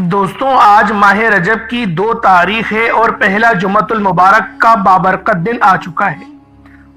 دوستوں آج ماہ رجب کی 2 تاریخ ہے اور پہلا جمعۃ المبارک کا بابرکت دن آ چکا ہے۔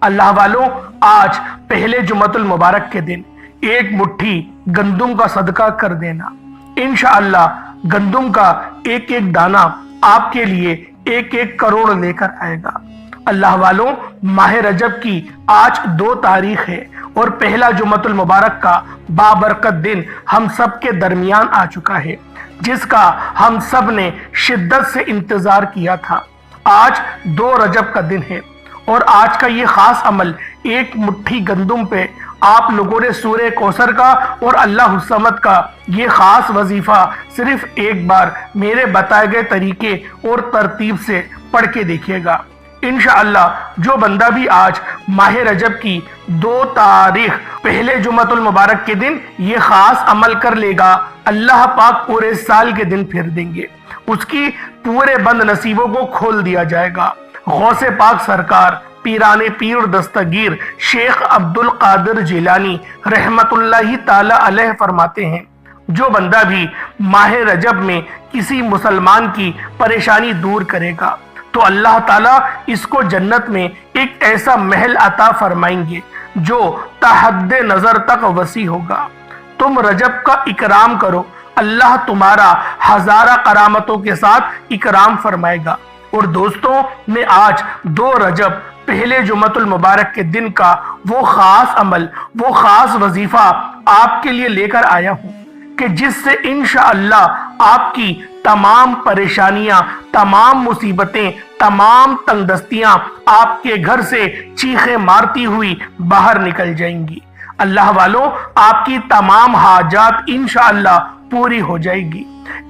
اللہ والوں، آج پہلے جمعۃ المبارک کے دن ایک مٹھی گندم کا صدقہ کر دینا۔ انشاءاللہ گندم کا ایک ایک دانہ آپ کے لیے 1 کروڑ لے کر آئے گا۔ اللہ والوں، ماہ رجب کی آج 2 تاریخ ہے اور پہلا جمعۃ المبارک کا بابرکت دن ہم سب کے درمیان آ چکا ہے، جس کا ہم سب نے شدت سے انتظار کیا تھا۔ آج 2 رجب کا دن ہے اور آج کا یہ خاص عمل، ایک مٹھی گندم پہ آپ لوگوں نے سورہ کوثر کا اور اللہ الصمد کا یہ خاص وظیفہ صرف ایک بار میرے بتائے گئے طریقے اور ترتیب سے پڑھ کے دیکھیے گا۔ انشاءاللہ جو بندہ بھی آج ماہ رجب کی 2 تاریخ پہلے جمعۃ المبارک کے دن یہ خاص عمل کر لے گا، اللہ پاک پورے سال کے دن پھر دیں گے، اس کی پورے بند نصیبوں کو کھول دیا جائے گا۔ غوث پاک سرکار پیران پیر دستگیر شیخ عبد القادر جیلانی رحمت اللہ تعالی علیہ فرماتے ہیں، جو بندہ بھی ماہ رجب میں کسی مسلمان کی پریشانی دور کرے گا تو اللہ تعالیٰ اس کو جنت میں ایک ایسا محل عطا فرمائیں گے جو تا حد نظر تک وسیع ہوگا۔ تم رجب کا اکرام کرو، اللہ تمہارا ہزارہ کرامتوں کے ساتھ اکرام فرمائے گا۔ اور دوستوں، میں آج 2 رجب پہلے جمعۃ المبارک کے دن کا وہ خاص عمل، وہ خاص وظیفہ آپ کے لیے لے کر آیا ہوں کہ جس سے انشاءاللہ آپ کی تمام پریشانیاں، تمام مصیبتیں، تمام تنگ دستیاں آپ کے گھر سے چیخیں مارتی ہوئی باہر نکل جائیں گی۔ اللہ والوں، آپ کی تمام حاجات انشاءاللہ پوری ہو جائے گی۔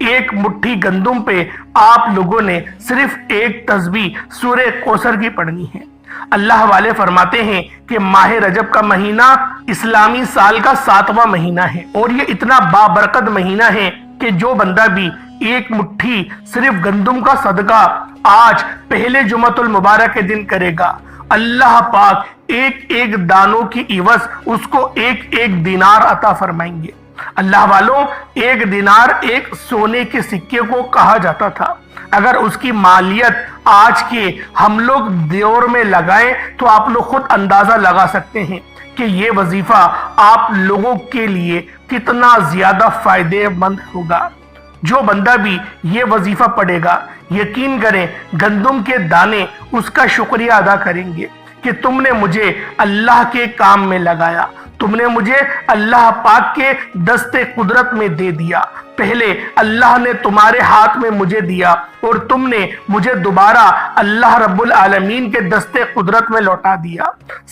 ایک مٹھی گندم پہ آپ لوگوں نے صرف ایک تسبیح سورہ کوثر کی پڑھنی ہے۔ اللہ والے فرماتے ہیں کہ ماہ رجب کا مہینہ اسلامی سال کا 7واں مہینہ ہے اور یہ اتنا بابرکت مہینہ ہے کہ جو بندہ بھی ایک مٹھی صرف گندم کا صدقہ آج پہلے جمعۃ المبارک کے دن کرے گا، اللہ پاک ایک دانوں کی عوض اس کو ایک دینار عطا فرمائیں گے۔ اللہ والوں، 1 دینار ایک سونے کے سکے کو کہا جاتا تھا۔ اگر اس کی مالیت آج کے ہم لوگ دور میں لگائیں تو آپ لوگ خود اندازہ لگا سکتے ہیں کہ یہ وظیفہ آپ لوگوں کے لیے کتنا زیادہ فائدہ مند ہوگا۔ جو بندہ بھی یہ وظیفہ پڑھے گا، یقین کریں گندم کے دانے اس کا شکریہ ادا کریں گے کہ تم نے مجھے اللہ کے کام میں لگایا، تم نے مجھے اللہ پاک کے دست قدرت میں دے دیا، پہلے اللہ نے تمہارے ہاتھ میں مجھے دیا اور تم نے مجھے دوبارہ اللہ رب العالمین کے دست قدرت میں لوٹا دیا۔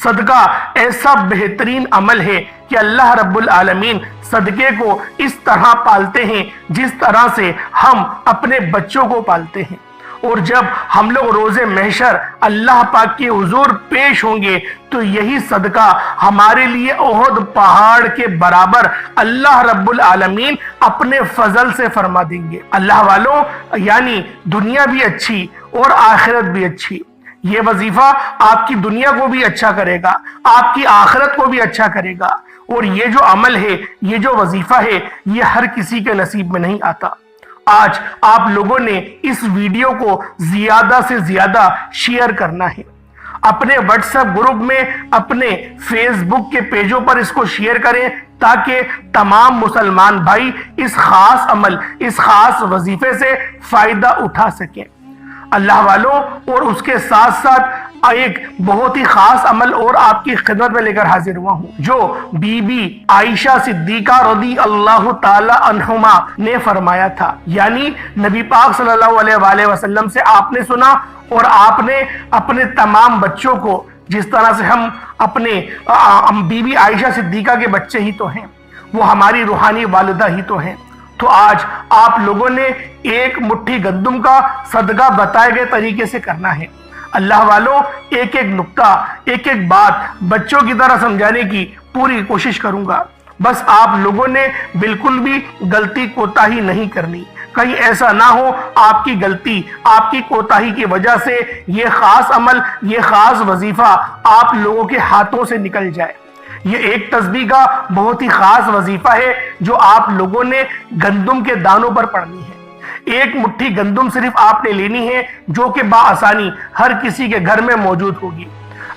صدقہ ایسا بہترین عمل ہے کہ اللہ رب العالمین صدقے کو اس طرح پالتے ہیں جس طرح سے ہم اپنے بچوں کو پالتے ہیں۔ اور جب ہم لوگ روز محشر اللہ پاک کے حضور پیش ہوں گے تو یہی صدقہ ہمارے لیے احد پہاڑ کے برابر اللہ رب العالمین اپنے فضل سے فرما دیں گے۔ اللہ والوں، یعنی دنیا بھی اچھی اور آخرت بھی اچھی۔ یہ وظیفہ آپ کی دنیا کو بھی اچھا کرے گا، آپ کی آخرت کو بھی اچھا کرے گا۔ اور یہ جو عمل ہے، یہ جو وظیفہ ہے، یہ ہر کسی کے نصیب میں نہیں آتا۔ آج آپ لوگوں نے اس ویڈیو کو زیادہ سے زیادہ شیئر کرنا ہے، اپنے واٹس ایپ گروپ میں، اپنے فیس بک کے پیجوں پر اس کو شیئر کریں تاکہ تمام مسلمان بھائی اس خاص عمل، اس خاص وظیفے سے فائدہ اٹھا سکیں۔ اللہ والوں، اور اس کے ساتھ ساتھ ایک بہت ہی خاص عمل اور آپ کی خدمت میں لے کر حاضر ہوا ہوں، جو بی بی عائشہ صدیقہ رضی اللہ تعالی عنہما نے فرمایا تھا۔ یعنی نبی پاک صلی اللہ علیہ وآلہ وسلم سے آپ نے سنا اور آپ نے اپنے تمام بچوں کو، جس طرح سے ہم اپنے بی بی عائشہ صدیقہ کے بچے ہی تو ہیں، وہ ہماری روحانی والدہ ہی تو ہیں، تو آج آپ لوگوں نے ایک مٹھی گندم کا صدقہ بتائے گئے طریقے سے کرنا ہے۔ اللہ والوں، ایک نقطہ، ایک بات بچوں کی طرح سمجھانے کی پوری کوشش کروں گا۔ بس آپ لوگوں نے بالکل بھی غلطی کوتاہی نہیں کرنی، کہیں ایسا نہ ہو آپ کی غلطی، آپ کی کوتاہی کی وجہ سے یہ خاص عمل، یہ خاص وظیفہ آپ لوگوں کے ہاتھوں سے نکل جائے۔ یہ ایک تسبیح کا بہت ہی خاص وظیفہ ہے جو آپ لوگوں نے گندم کے دانوں پر پڑھنی ہے۔ ایک مٹھی گندم صرف آپ نے لینی ہے جو کہ بآسانی ہر کسی کے گھر میں موجود ہوگی۔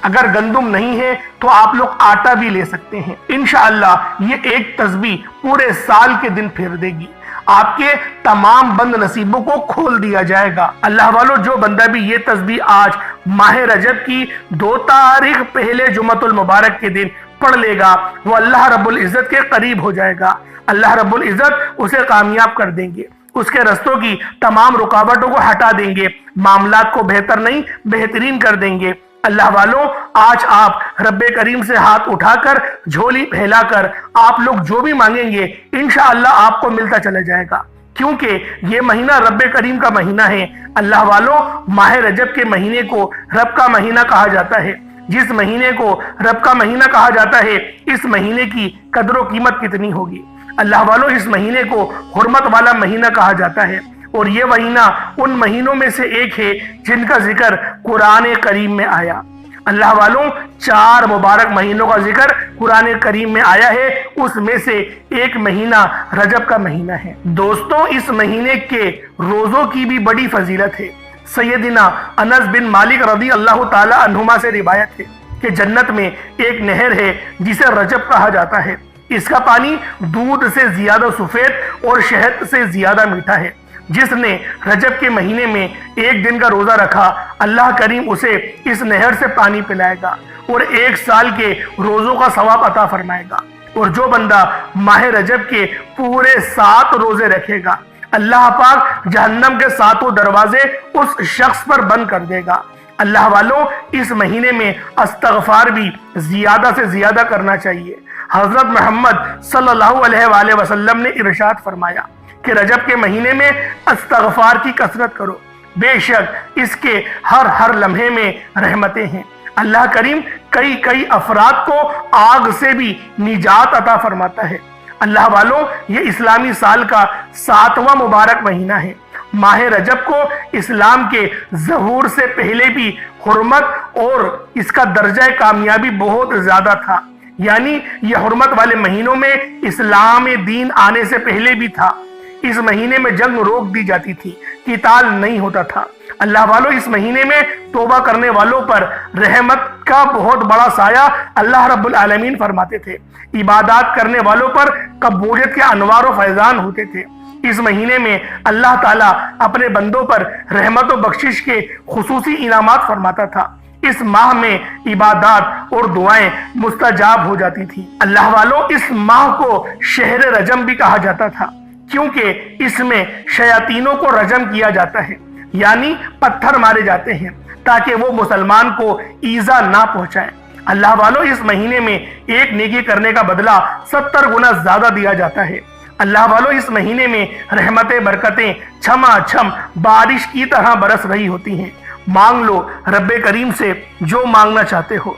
اگر گندم نہیں ہے تو آپ لوگ آٹا بھی لے سکتے ہیں۔ انشاءاللہ یہ ایک تسبیح پورے سال کے دن پھیر دے گی، آپ کے تمام بند نصیبوں کو کھول دیا جائے گا۔ اللہ والو، جو بندہ بھی یہ تسبیح آج ماہ رجب کی 2 تاریخ پہلے جمعۃ المبارک کے دن پڑھ لے گا، وہ اللہ رب العزت کے قریب ہو جائے گا۔ اللہ رب العزت اسے کامیاب کر دیں گے، اس کے رستوں کی تمام رکاوٹوں کو ہٹا دیں گے، معاملات کو بہتر نہیں بہترین کر دیں گے۔ اللہ والوں، آج آپ رب کریم سے ہاتھ اٹھا کر، جھولی پھیلا کر آپ لوگ جو بھی مانگیں گے انشاءاللہ آپ کو ملتا چلا جائے گا، کیونکہ یہ مہینہ رب کریم کا مہینہ ہے۔ اللہ والوں، ماہ رجب کے مہینے کو رب کا مہینہ کہا جاتا ہے۔ جس مہینے کو رب کا مہینہ کہا جاتا ہے، اس مہینے کی قدر و قیمت کتنی ہوگی۔ اللہ والوں، اس مہینے کو حرمت والا مہینہ کہا جاتا ہے، اور یہ مہینہ ان مہینوں میں سے ایک ہے جن کا ذکر قرآن کریم میں آیا۔ اللہ والوں، 4 مبارک مہینوں کا ذکر قرآن کریم میں آیا ہے، اس میں سے ایک مہینہ رجب کا مہینہ ہے۔ دوستوں، اس مہینے کے روزوں کی بھی بڑی فضیلت ہے۔ سیدنا انس بن مالک رضی اللہ تعالی عنہما سے روایت ہے کہ جنت میں ایک نہر ہے جسے رجب کہا جاتا ہے۔ اس کا پانی دودھ سے زیادہ سفید اور شہد سے زیادہ میٹھا ہے۔ جس نے رجب کے مہینے میں ایک دن کا روزہ رکھا، اللہ کریم اسے اس نہر سے پانی پلائے گا اور 1 سال کے روزوں کا ثواب عطا فرمائے گا۔ اور جو بندہ ماہ رجب کے پورے 7 روزے رکھے گا، اللہ پاک جہنم کے 7 دروازے اس شخص پر بند کر دے گا۔ اللہ والوں، اس مہینے میں استغفار بھی زیادہ سے زیادہ کرنا چاہیے۔ حضرت محمد صلی اللہ علیہ وآلہ وسلم نے ارشاد فرمایا کہ رجب کے مہینے میں استغفار کی کثرت کرو، بے شک اس کے ہر لمحے میں رحمتیں ہیں۔ اللہ کریم کئی افراد کو آگ سے بھی نجات عطا فرماتا ہے۔ اللہ والوں، یہ اسلامی سال کا 7واں مبارک مہینہ ہے۔ ماہ رجب کو اسلام کے ظہور سے پہلے بھی حرمت اور اس کا درجہ کامیابی بہت زیادہ تھا، یعنی یہ حرمت والے مہینوں میں اسلام دین آنے سے پہلے بھی تھا۔ اس مہینے میں جنگ روک دی جاتی تھی، قتال نہیں ہوتا تھا۔ اللہ والوں، اس مہینے میں توبہ کرنے والوں پر رحمت کا بہت بڑا سایہ اللہ رب العالمین فرماتے تھے۔ عبادات کرنے والوں پر قبولیت کے انوار و فیضان ہوتے تھے۔ اس مہینے میں اللہ تعالیٰ اپنے بندوں پر رحمت و بخشش کے خصوصی انعامات فرماتا تھا۔ اس ماہ میں عبادات اور دعائیں مستجاب ہو جاتی تھی۔ اللہ والوں، اس ماہ کو شہر رجم بھی کہا جاتا تھا، کیونکہ اس میں شیاطینوں کو رجم کیا جاتا ہے، یعنی پتھر مارے جاتے ہیں تاکہ وہ مسلمان کو ایذا نہ پہنچائیں۔ اللہ والوں، اس مہینے میں ایک نیکی کرنے کا بدلہ 70 گنا زیادہ دیا جاتا ہے۔ اللہ والوں، اس مہینے میں رحمتیں برکتیں چھما چھم بارش کی طرح برس رہی ہوتی ہیں۔ مانگ لو رب کریم سے جو مانگنا چاہتے ہو،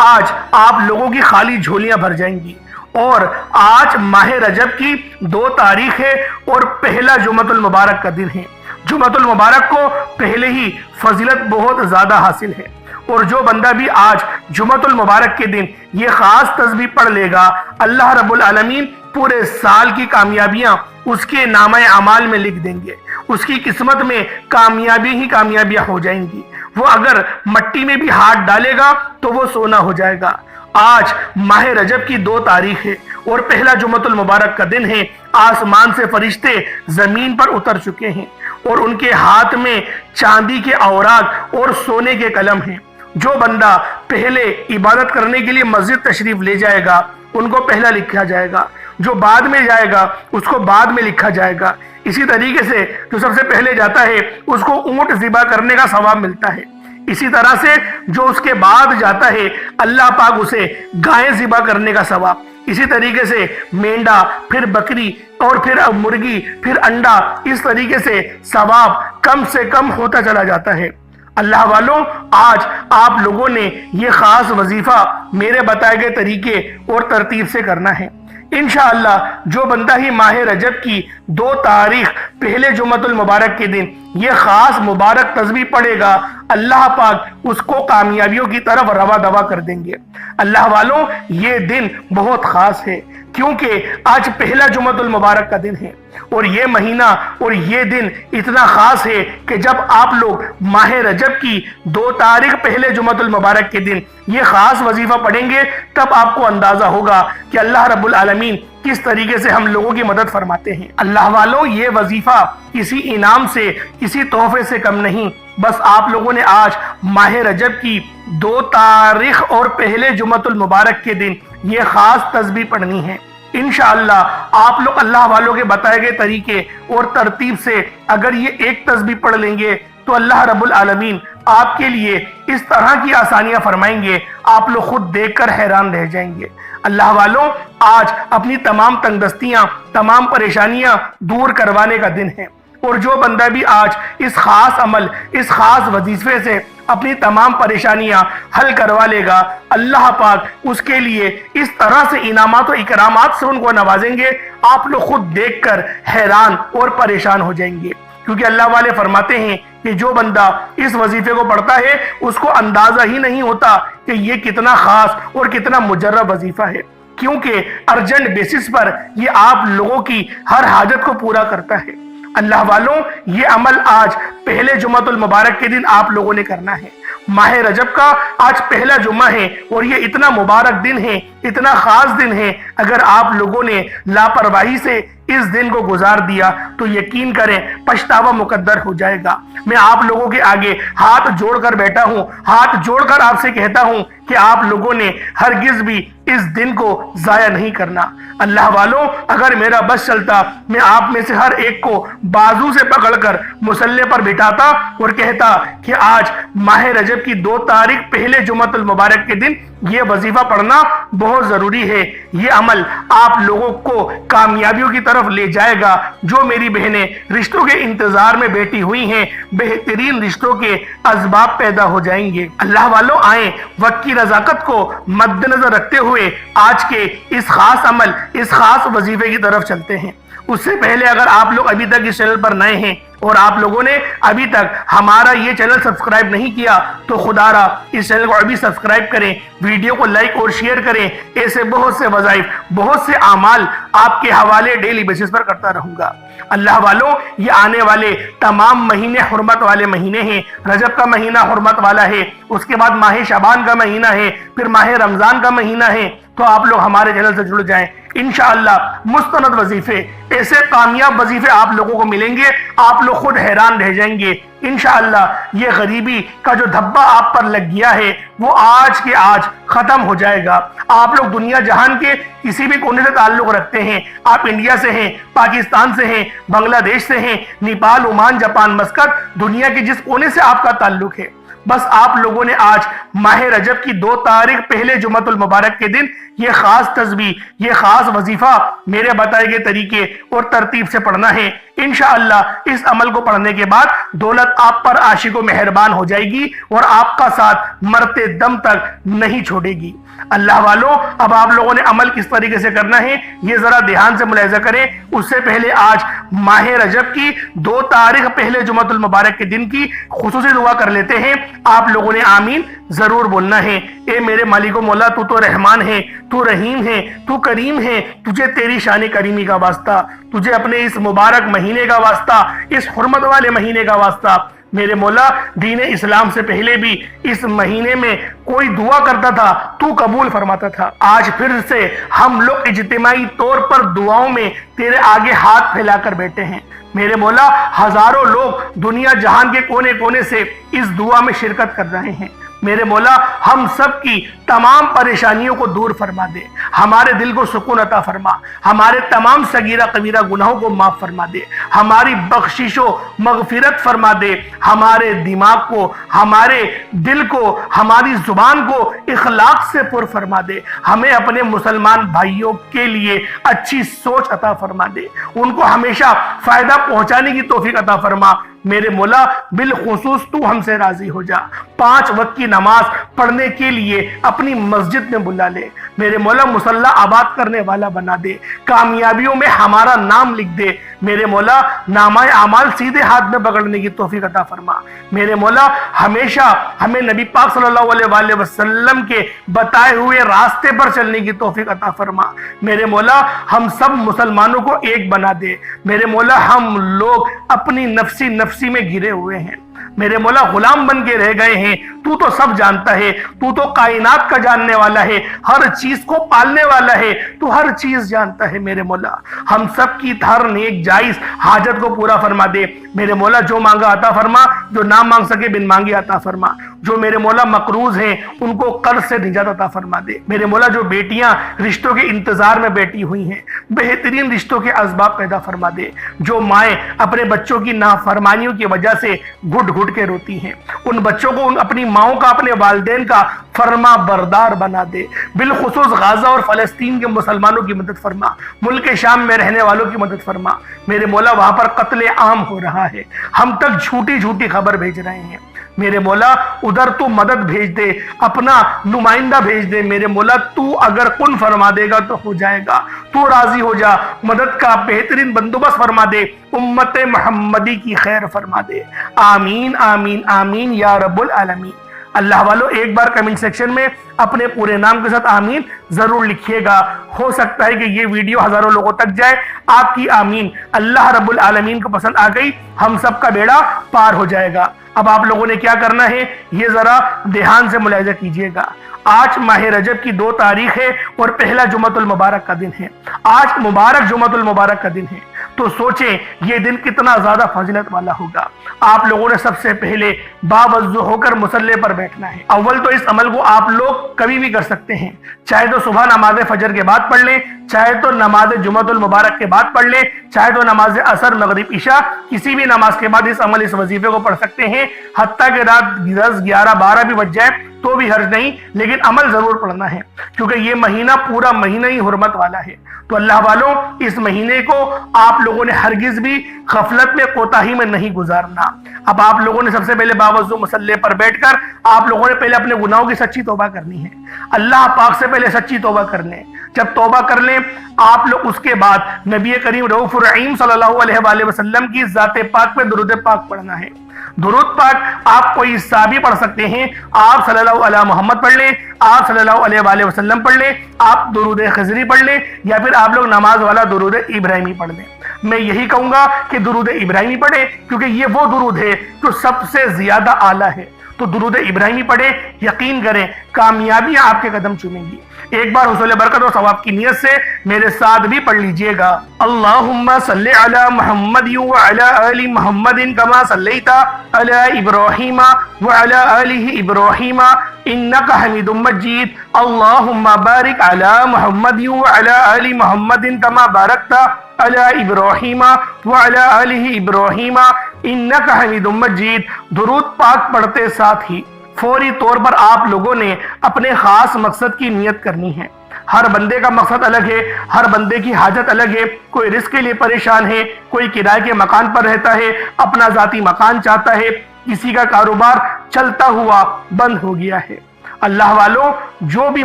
آج آپ لوگوں کی خالی جھولیاں بھر جائیں گی۔ اور آج ماہ رجب کی 2 تاریخ ہے اور پہلا جمعۃ المبارک کا دن ہے۔ جمعۃ المبارک کو پہلے ہی فضیلت بہت زیادہ حاصل ہے، اور جو بندہ بھی آج جمعۃ المبارک کے دن یہ خاص تسبیح پڑھ لے گا، اللہ رب العالمین پورے سال کی کامیابیاں اس کے نامہ اعمال میں لکھ دیں گے۔ اس کی قسمت میں کامیابی ہی کامیابیاں ہو جائیں گی۔ وہ اگر مٹی میں بھی ہاتھ ڈالے گا تو وہ سونا ہو جائے گا۔ آج ماہ رجب کی 2 تاریخ ہے اور پہلا جمعۃ المبارک کا دن ہے۔ آسمان سے فرشتے زمین پر اتر چکے ہیں اور ان کے ہاتھ میں چاندی کے اوراق اور سونے کے قلم ہیں۔ جو بندہ پہلے عبادت کرنے کے لیے مسجد تشریف لے جائے گا، ان کو پہلا لکھا جائے گا۔ جو بعد میں جائے گا اس کو بعد میں لکھا جائے گا۔ اسی طریقے سے جو سب سے پہلے جاتا ہے اس کو اونٹ ذبح کرنے کا ثواب ملتا ہے۔ اسی طرح سے جو اس کے بعد جاتا ہے اللہ پاک اسے گائے ذبح کرنے کا ثواب، اسی طریقے سے مینڈا، پھر بکری، اور پھر مرغی، پھر انڈا، اس طریقے سے ثواب کم سے کم ہوتا چلا جاتا ہے۔ اللہ والوں، آج آپ لوگوں نے یہ خاص وظیفہ میرے بتائے گئے طریقے اور ترتیب سے کرنا ہے۔ انشاءاللہ جو بندہ ہی ماہ رجب کی 2 تاریخ پہلے جمعۃ المبارک کے دن یہ خاص مبارک تسبیح پڑھے گا، اللہ پاک اس کو کامیابیوں کی طرف روا دوا کر دیں گے۔ اللہ والوں، یہ دن بہت خاص ہے کیونکہ آج پہلا جمعۃ المبارک کا دن ہے، اور یہ مہینہ اور یہ دن اتنا خاص ہے کہ جب آپ لوگ ماہ رجب کی 2 تاریخ پہلے جمعۃ المبارک کے دن یہ خاص وظیفہ پڑھیں گے، تب آپ کو اندازہ ہوگا کہ اللہ رب العالمین کس طریقے سے ہم لوگوں کی مدد فرماتے ہیں۔ اللہ والوں، یہ وظیفہ کسی انعام سے، کسی تحفے سے کم نہیں، بس آپ لوگوں نے آج ماہ رجب کی 2 تاریخ اور پہلے جمعۃ المبارک کے دن یہ خاص تسبیح پڑھنی ہے۔ انشاءاللہ آپ لوگ اللہ والوں کے بتائے گئے طریقے اور ترتیب سے اگر یہ ایک تسبیح پڑھ لیں گے تو اللہ رب العالمین آپ کے لیے اس طرح کی آسانیاں فرمائیں گے، آپ لوگ خود دیکھ کر حیران رہ جائیں گے۔ اللہ والوں، آج اپنی تمام تنگدستیاں، تمام پریشانیاں دور کروانے کا دن ہے، اور جو بندہ بھی آج اس خاص عمل، اس خاص وظیفے سے اپنی تمام پریشانیاں حل کروا لے گا، اللہ پاک اس کے لیے اس طرح سے انعامات و اکرامات سے ان کو نوازیں گے، آپ لوگ خود دیکھ کر حیران اور پریشان ہو جائیں گے۔ کیونکہ اللہ والے فرماتے ہیں کہ جو بندہ اس وظیفے کو پڑھتا ہے اس کو اندازہ ہی نہیں ہوتا کہ یہ کتنا خاص اور کتنا مجرب وظیفہ ہے، کیونکہ ارجنٹ بیسس پر یہ آپ لوگوں کی ہر حاجت کو پورا کرتا ہے۔ اللہ والوں، یہ عمل آج پہلے جمعۃ المبارک کے دن آپ لوگوں نے کرنا ہے۔ ماہ رجب کا آج پہلا جمعہ ہے اور یہ اتنا مبارک دن ہے، اتنا خاص دن ہے، اگر آپ لوگوں نے لاپرواہی سے اس دن کو گزار دیا تو یقین کریں پچھتاوا مقدر ہو جائے گا۔ میں آپ لوگوں کے آگے ہاتھ جوڑ کر بیٹھا ہوں، ہاتھ جوڑ کر آپ سے کہتا ہوں کہ آپ لوگوں نے ہرگز بھی اس دن کو ضائع نہیں کرنا۔ اللہ والوں، اگر میرا بس چلتا میں آپ میں سے ہر ایک کو بازو سے پکڑ کر مصلی پر بٹھاتا اور کہتا کہ آج ماہ رجب کی 2 تاریخ پہلے جمعۃ المبارک کے دن یہ وظیفہ پڑھنا بہت ضروری ہے۔ یہ عمل آپ لوگوں کو کامیابیوں کی طرف لے جائے گا۔ جو میری بہنیں رشتوں کے انتظار میں بیٹھی ہوئی ہیں، بہترین رشتوں کے اسباب پیدا ہو جائیں گے۔ اللہ والوں، آئیں وقت کی نزاکت کو مد نظر رکھتے ہوئے آج کے اس خاص عمل، اس خاص وظیفے کی طرف چلتے ہیں۔ اس سے پہلے اگر آپ لوگ ابھی تک اس چینل پر نئے ہیں اور آپ لوگوں نے ابھی تک ہمارا یہ چینل سبسکرائب نہیں کیا تو خدا را اس چینل کو ابھی سبسکرائب کریں، ویڈیو کو لائک اور شیئر کریں۔ ایسے بہت سے وظائف، بہت سے اعمال آپ کے حوالے ڈیلی بیسس پر کرتا رہوں گا۔ اللہ والوں، یہ آنے والے تمام مہینے حرمت والے مہینے ہیں۔ رجب کا مہینہ حرمت والا ہے، اس کے بعد ماہ شعبان کا مہینہ ہے، پھر ماہ رمضان کا مہینہ ہے۔ تو آپ لوگ ہمارے چینل سے جڑ جائیں، انشاءاللہ مستند وظیفے، ایسے کامیاب وظیفے آپ لوگوں کو ملیں گے، آپ لوگ خود حیران رہ جائیں گے۔ انشاءاللہ یہ غریبی کا جو دھبا آپ پر لگ گیا ہے وہ آج کے آج ختم ہو جائے گا۔ آپ لوگ دنیا جہان کے کسی بھی کونے سے تعلق رکھتے ہیں، آپ انڈیا سے ہیں، پاکستان سے ہیں، بنگلہ دیش سے ہیں، نیپال، عمان، جاپان، مسقط، دنیا کے جس کونے سے آپ کا تعلق ہے، بس آپ لوگوں نے آج ماہ رجب کی 2 تاریخ پہلے جمعۃ المبارک کے دن یہ خاص تسبیح، یہ خاص وظیفہ میرے بتائے گئے طریقے اور ترتیب سے پڑھنا ہے۔ انشاءاللہ اس عمل کو پڑھنے کے بعد دولت آپ پر عاشق و مہربان ہو جائے گی اور آپ کا ساتھ مرتے دم تک نہیں چھوڑے گی۔ اللہ والوں، اب آپ لوگوں نے عمل کس طریقے سے کرنا ہے یہ ذرا دھیان سے ملاحظہ کریں۔ اس سے پہلے آج ماہ رجب کی 2 تاریخ پہلے جمعۃ المبارک کے دن کی خصوصی دعا کر لیتے ہیں۔ آپ لوگوں نے آمین ضرور بولنا ہے۔ اے میرے مالک و مولا، تو تو رحمان ہے، تو رحیم ہے، تو کریم ہے، تجھے تیری شان کریمی کا واسطہ، تجھے اپنے اس مبارک مہینے کا واسطہ، اس حرمت والے مہینے کا واسطہ۔ میرے مولا، دین اسلام سے پہلے بھی اس مہینے میں کوئی دعا کرتا تھا تو قبول فرماتا تھا۔ آج پھر سے ہم لوگ اجتماعی طور پر دعاؤں میں تیرے آگے ہاتھ پھیلا کر بیٹھے ہیں۔ میرے مولا، ہزاروں لوگ دنیا جہان کے کونے کونے سے اس دعا میں شرکت کر رہے ہیں۔ میرے مولا، ہم سب کی تمام پریشانیوں کو دور فرما دے، ہمارے دل کو سکون عطا فرما، ہمارے تمام صغیرہ کبیرہ گناہوں کو معاف فرما دے، ہماری بخشش و مغفرت فرما دے، ہمارے دماغ کو، ہمارے دل کو، ہماری زبان کو اخلاق سے پر فرما دے، ہمیں اپنے مسلمان بھائیوں کے لیے اچھی سوچ عطا فرما دے، ان کو ہمیشہ فائدہ پہنچانے کی توفیق عطا فرما۔ میرے مولا، بالخصوص تو ہم سے راضی ہو جا، 5 وقت کی نماز پڑھنے کے لیے اپنی مسجد میں بلا لے، میرے مولا مصلی آباد کرنے والا بنا دے، کامیابیوں میں ہمارا نام لکھ دے، میرے مولا نامہ اعمال سیدھے ہاتھ میں پکڑنے کی توفیق عطا فرما، میرے مولا ہمیشہ ہمیں نبی پاک صلی اللہ علیہ وآلہ وسلم کے بتائے ہوئے راستے پر چلنے کی توفیق عطا فرما، میرے مولا ہم سب مسلمانوں کو ایک بنا دے، میرے مولا ہم لوگ اپنی نفسی میں گرے ہوئے ہیں، میرے مولا غلام بن کے رہ گئے ہیں، تو تو سب جانتا ہے، تو تو کائنات کا جاننے والا ہے، ہر چیز کو پالنے والا ہے، تو ہر چیز جانتا ہے، میرے مولا ہم سب کی ہر نیک جائز حاجت کو پورا فرما دے، میرے مولا جو مانگا عطا فرما، جو نہ مانگ سکے بن مانگے عطا فرما، جو میرے مولا مقروض ہیں ان کو قرض سے نجات عطا فرما دے، میرے مولا جو بیٹیاں رشتوں کے انتظار میں بیٹھی ہوئی ہیں بہترین رشتوں کے اسباب پیدا فرما دے، جو مائیں اپنے بچوں کی نافرمانیوں کی وجہ سے گھٹ گھٹ کے روتی ہیں ان بچوں کو اپنی ماؤں کا اپنے والدین کا فرما بردار بنا دے، بالخصوص غزہ اور فلسطین کے مسلمانوں کی مدد فرما، ملک شام میں رہنے والوں کی مدد فرما، میرے مولا وہاں پر قتل عام ہو رہا ہے، ہم تک جھوٹی خبر بھیج رہے ہیں، میرے مولا ادھر تو مدد بھیج دے، اپنا نمائندہ بھیج دے، میرے مولا تو اگر کن فرما دے گا تو ہو جائے گا، تو راضی ہو جا، مدد کا بہترین بندوبست فرما دے، امت محمدی کی خیر فرما دے، آمین آمین آمین یا رب العالمین۔ اللہ والو ایک بار کمنٹ سیکشن میں اپنے پورے نام کے ساتھ آمین ضرور لکھیے گا، ہو سکتا ہے کہ یہ ویڈیو ہزاروں لوگوں تک جائے، آپ کی آمین اللہ رب العالمین کو پسند آ گئی، ہم سب کا بیڑا پار ہو جائے گا۔ اب آپ لوگوں نے کیا کرنا ہے یہ ذرا دھیان سے ملاحظہ کیجئے گا، آج ماہ رجب کی 2 تاریخ ہے اور پہلا جمعۃ المبارک کا دن ہے، آج مبارک جمعۃ المبارک کا دن ہے، تو سوچیں یہ دن کتنا زیادہ فضیلت والا ہوگا۔ آپ لوگوں نے سب سے پہلے باوضو ہو کر مصلی پر بیٹھنا ہے۔ اول تو اس عمل کو آپ لوگ کبھی بھی کر سکتے ہیں، چاہے تو صبح نماز فجر کے بعد پڑھ لیں، چاہے تو نماز جمعۃ المبارک کے بعد پڑھ لیں، چاہے تو نماز عصر مغرب عشاء کسی بھی نماز کے بعد اس وظیفے کو پڑھ سکتے ہیں، حتیٰ کہ رات 10 11 12 بھی بج جائے تو بھی حرج نہیں، لیکن عمل ضرور پڑھنا ہے کیونکہ یہ مہینہ پورا مہینہ ہی حرمت والا ہے۔ تو اللہ والوں اس مہینے کو آپ لوگوں نے ہرگز بھی غفلت میں کوتاہی میں نہیں گزارنا۔ اب آپ لوگوں نے سب سے پہلے باوضو مصلی پر بیٹھ کر آپ لوگوں نے پہلے اپنے گناہوں کی سچی توبہ کرنی ہے، اللہ پاک سے پہلے سچی توبہ کر لیں، جب توبہ کر لیں آپ لوگ اس کے بعد نبی کریم رؤوف الرحیم صلی اللہ علیہ وآلہ وسلم کی ذات پاک پہ درود پاک پڑھنا ہے۔ درود پاک آپ کوئی حصہ بھی پڑھ سکتے ہیں، آپ صلی اللہ علیہ محمد پڑھ لیں، آپ صلی اللہ علیہ وآلہ وسلم پڑھ لیں، آپ درود خضری پڑھ لیں، یا پھر آپ لوگ نماز والا درود ابراہیمی پڑھ لیں۔ میں یہی کہوں گا کہ درود ابراہیمی پڑھیں کیونکہ یہ وہ درود ہے جو سب سے زیادہ اعلیٰ ہے، تو درود ابراہیمی پڑھیں، یقین کریں کامیابیاں آپ کے قدم چومیں گی۔ ایک بار حصول برکت اور ثواب کی نیت سے میرے ساتھ بھی پڑھ لیجئے گا، اللہم صلی علی محمد وعلی آل محمد کما صلیت علی ابراہیم وعلی آل ابراہیم انک حمید مجید، اللہم بارک علی محمد وعلی آل محمد کما بارکت علی ابراہیم وعلی آل ابراہیم انک حمید مجید۔ درود پاک پڑھتے ساتھ ہی فوری طور پر آپ لوگوں نے اپنے خاص مقصد کی نیت کرنی ہے۔ ہر بندے کا مقصد الگ ہے، ہر بندے کی حاجت الگ ہے، کوئی رزق کے لیے پریشان ہے، کوئی کرائے کے مکان پر رہتا ہے، اپنا ذاتی مکان چاہتا ہے، کسی کا کاروبار چلتا ہوا بند ہو گیا ہے۔ اللہ والوں جو بھی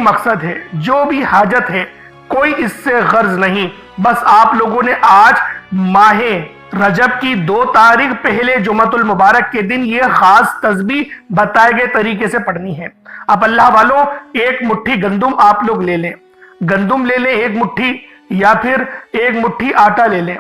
مقصد ہے، جو بھی حاجت ہے، کوئی اس سے غرض نہیں، بس آپ لوگوں نے آج ماہ رجب کی 2 تاریخ پہلے جمعۃ المبارک کے دن یہ خاص تسبیح بتائے گئے طریقے سے پڑھنی ہے۔ اب اللہ والوں ایک مٹھی گندم آپ لوگ لے لیں، گندم لے لیں 1 مٹھی، یا پھر 1 مٹھی آٹا لے لیں،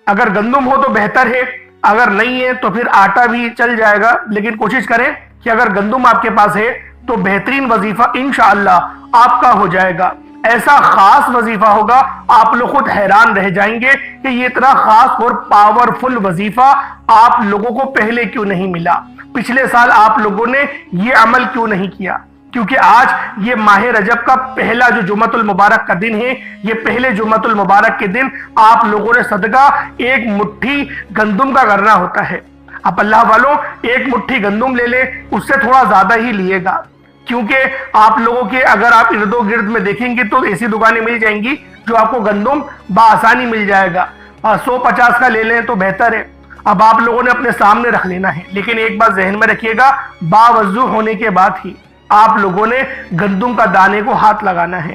اگر گندم ہو تو بہتر ہے، اگر نہیں ہے تو پھر آٹا بھی چل جائے گا، لیکن کوشش کریں کہ اگر گندم آپ کے پاس ہے تو بہترین وظیفہ انشاءاللہ آپ کا ہو جائے گا، ایسا خاص وظیفہ ہوگا آپ لوگ خود حیران رہ جائیں گے کہ یہ اتنا خاص اور پاورفل وظیفہ آپ لوگوں کو پہلے کیوں نہیں ملا، پچھلے سال آپ لوگوں نے یہ عمل کیوں نہیں کیا، کیونکہ آج یہ ماہ رجب کا پہلا جو جمعۃ المبارک کا دن ہے، یہ پہلے جمعۃ المبارک کے دن آپ لوگوں نے صدقہ 1 مٹھی گندم کا کرنا ہوتا ہے۔ اب اللہ والوں 1 مٹھی گندم لے لے، اس سے تھوڑا زیادہ ہی لیے گا، کیونکہ آپ لوگوں کے اگر آپ ارد و گرد میں دیکھیں گے تو ایسی دکانیں مل جائیں گی جو آپ کو گندم بآسانی مل جائے گا، 150 کا لے لیں تو بہتر ہے۔ اب آپ لوگوں نے اپنے سامنے رکھ لینا ہے، لیکن ایک بات ذہن میں رکھیے گا، باوضو ہونے کے بعد ہی آپ لوگوں نے گندم کا دانے کو ہاتھ لگانا ہے۔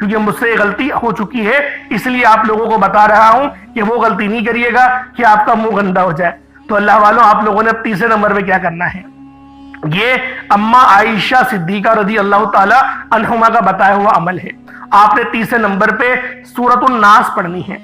کیونکہ مجھ سے غلطی ہو چکی ہے، اس لیے آپ لوگوں کو بتا رہا ہوں کہ وہ غلطی نہیں کریے گا کہ آپ کا منہ گندا ہو جائے۔ تو اللہ والوں، آپ لوگوں نے اب تیسرے نمبر پہ کیا کرنا ہے، یہ اماں عائشہ صدیقہ رضی اللہ تعالی عنہما کا بتایا ہوا عمل ہے۔ آپ نے تیسرے نمبر پہ سورۃ الناس پڑھنی ہے۔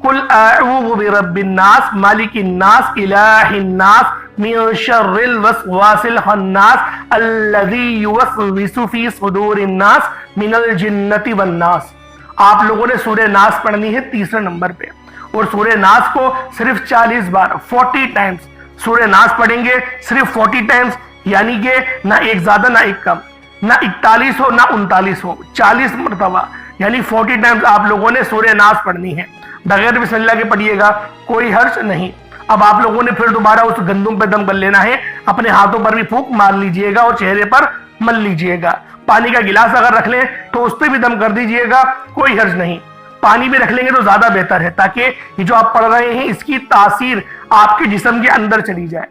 قل اعوذ برب الناس مالک الناس الہ الناس من شر الوسواس الخناس الذی یوسوس فی صدور الناس من الجنۃ والناس۔ آپ لوگوں نے سورہ ناس پڑھنی ہے تیسرے نمبر پہ، اور سورہ ناس کو صرف 40 بار 40 ٹائمز سورہ ناس پڑھیں گے، صرف 40 ٹائمز، یعنی کہ نہ ایک زیادہ نہ ایک کم، نہ 41 ہو نہ 39 ہو، 40 مرتبہ یعنی 40 ٹائمز آپ لوگوں نے سورہ ناس پڑھنی ہے۔ بغیر بسم اللہ کے پڑھیے گا، کوئی حرج نہیں۔ اب آپ لوگوں نے پھر دوبارہ اس گندم پہ دم کر لینا ہے، اپنے ہاتھوں پر بھی پھونک مار لیجئے گا اور چہرے پر مل لیجئے گا۔ پانی کا گلاس اگر رکھ لیں تو اس پہ بھی دم کر دیجئے گا، کوئی حرج نہیں۔ پانی بھی رکھ لیں گے تو زیادہ بہتر ہے، تاکہ یہ جو آپ پڑھ رہے ہیں اس کی تاثیر آپ کے جسم کے اندر چلی جائے۔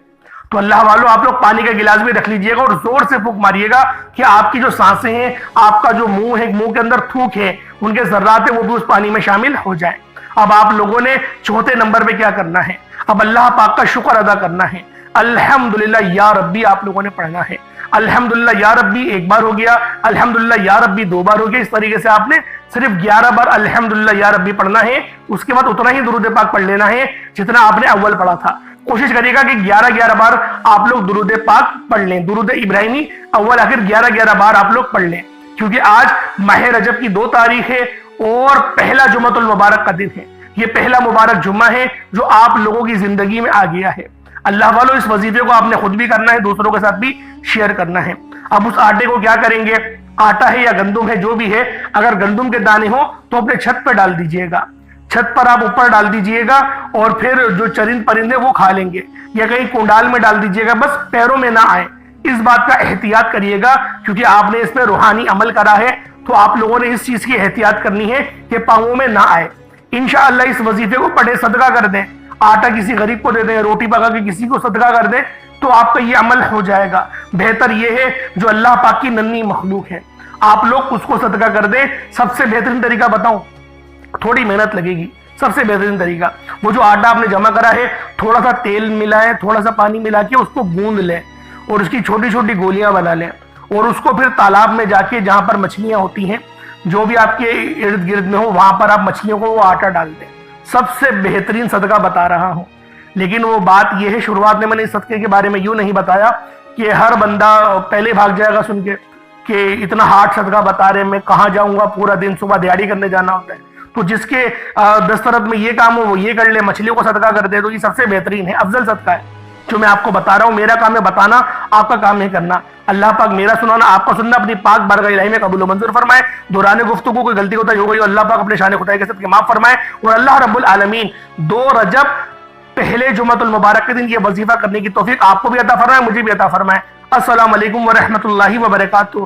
تو اللہ والوں، آپ لوگ پانی کا گلاس بھی رکھ لیجئے گا اور زور سے پھونک ماریے گا کہ آپ کی جو سانسیں ہیں، آپ کا جو منہ ہے، منہ کے اندر تھوک ہے، ان کے ذرات ہیں وہ بھی اس پانی میں شامل ہو جائیں۔ اب آپ لوگوں نے چوتھے نمبر پہ کیا کرنا ہے، اب اللہ پاک کا شکر ادا کرنا ہے۔ الحمدللہ یا ربی آپ لوگوں نے پڑھنا ہے۔ الحمدللہ یا ربی ایک بار ہو گیا، الحمدللہ یا ربی 2 بار ہو گیا۔ اس طریقے سے آپ نے صرف 11 بار الحمدللہ یا ربی پڑھنا ہے۔ اس کے بعد اتنا ہی درود پاک پڑھ لینا ہے جتنا آپ نے اول پڑھا تھا۔ کوشش کریے گا کہ 11 بار آپ لوگ درود پاک پڑھ لیں، درود ابراہیمی اول آخر 11 بار آپ لوگ پڑھ لیں، کیونکہ آج ماہ رجب کی 2 تاریخ ہے اور پہلا جمعۃ المبارک کا دن ہے۔ یہ پہلا مبارک جمعہ ہے جو آپ لوگوں کی زندگی میں آ گیا ہے۔ اللہ والوں، اس وظیفے کو آپ نے خود بھی کرنا ہے، دوسروں کے ساتھ بھی شیئر کرنا ہے۔ اب اس آٹے کو کیا کریں گے، آٹا ہے یا گندم ہے جو بھی ہے، اگر گندم کے دانے ہوں تو اپنے چھت پہ ڈال دیجئے گا، چھت پر آپ اوپر ڈال دیجئے گا، اور پھر جو چرند پرندے وہ کھا لیں گے، یا کہیں کنڈال میں ڈال دیجئے گا، بس پیروں میں نہ آئے۔ اس بات کا احتیاط کریے گا، کیونکہ آپ نے اس پہ روحانی عمل کرا ہے، تو آپ لوگوں نے اس چیز کی احتیاط کرنی ہے کہ پاؤں میں نہ آئے۔ انشاءاللہ اس وظیفے کو پڑھے، صدقہ کر دیں، آٹا کسی غریب کو دے دیں، روٹی پکا کے کسی کو صدقہ کر دیں، تو آپ کا یہ عمل ہو جائے گا۔ بہتر یہ ہے جو اللہ پاک کی ننھی مخلوق ہے، آپ لوگ اس کو صدقہ کر دیں۔ سب سے بہترین طریقہ بتاؤں، تھوڑی محنت لگے گی، سب سے بہترین طریقہ وہ جو آٹا آپ نے جمع کرا ہے، تھوڑا سا تیل ملائیں، تھوڑا سا پانی ملا کے اس کو گوندھ لیں، اور اس کی چھوٹی چھوٹی گولیاں بنا لیں، اور اس کو پھر تالاب میں جا کے جہاں پر مچھلیاں ہوتی ہیں، جو بھی آپ کے ارد گرد میں ہو، وہاں پر آپ مچھلیوں کو وہ آٹا ڈال دیں۔ سب سے بہترین صدقہ بتا رہا ہوں، لیکن وہ بات یہ ہے، شروعات میں نے اس صدقے کے بارے میں یوں نہیں بتایا کہ ہر بندہ پہلے بھاگ جائے گا سن کے کہ اتنا ہارڈ صدقہ بتا رہے، میں کہاں جاؤں گا، پورا دن صبح دیہڑی کرنے جانا ہوتا ہے۔ تو جس کے دسترت میں یہ کام ہو وہ یہ کر لے، مچھلیوں کو صدقہ کر دے، تو یہ سب سے بہترین ہے، افضل صدقہ ہے جو میں آپ کو بتا رہا ہوں۔ میرا کام ہے بتانا، آپ کا کام ہے کرنا۔ اللہ پاک میرا سنانا، آپ کا سننا اپنی پاک بارگاہ الہی میں قبول و منظور فرمائے۔ دوران گفتگو کوئی غلطی ہوتا ہو گئی، اللہ پاک اپنے شان خدائی کے صدقے معاف فرمائے، اور اللہ رب العالمین 2 رجب پہلے جمعۃ المبارک کے دن یہ وظیفہ کرنے کی توفیق آپ کو بھی عطا فرمائے، مجھے بھی عطا فرمائے۔ السلام علیکم ورحمۃ اللہ وبرکاتہ۔